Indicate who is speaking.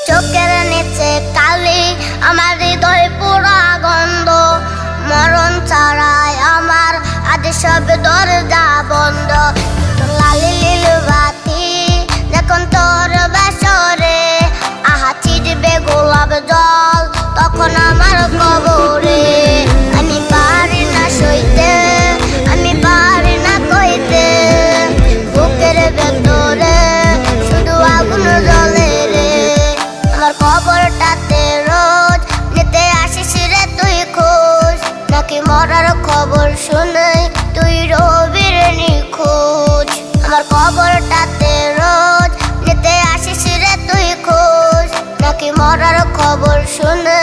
Speaker 1: চোখের নিচে কালি, আমার হৃদয় পুরা গন্ধ। মরণ ছাড়াই আমার আজ সব দরজা বন্ধ। লালি লীল বাতি যখন তোর বাসরে, আহা ছিটবে গোলাপ জল তখন আমার কবরে। আমি পারি না সইতে, আমি পারি না কইতে, বুকের ভেতরে শুধু আগুন জ্বলে রে। আমার কবরটাতে রোজ নিতে আসিস রে তুই খোঁজ, নাকি মরার খবর শুনে তুই রবি রে নিখোঁজ। আমার কবরটাতে রোজ নিতে আসিস রে তুই খোঁজ, নাকি মরার খবর শুনে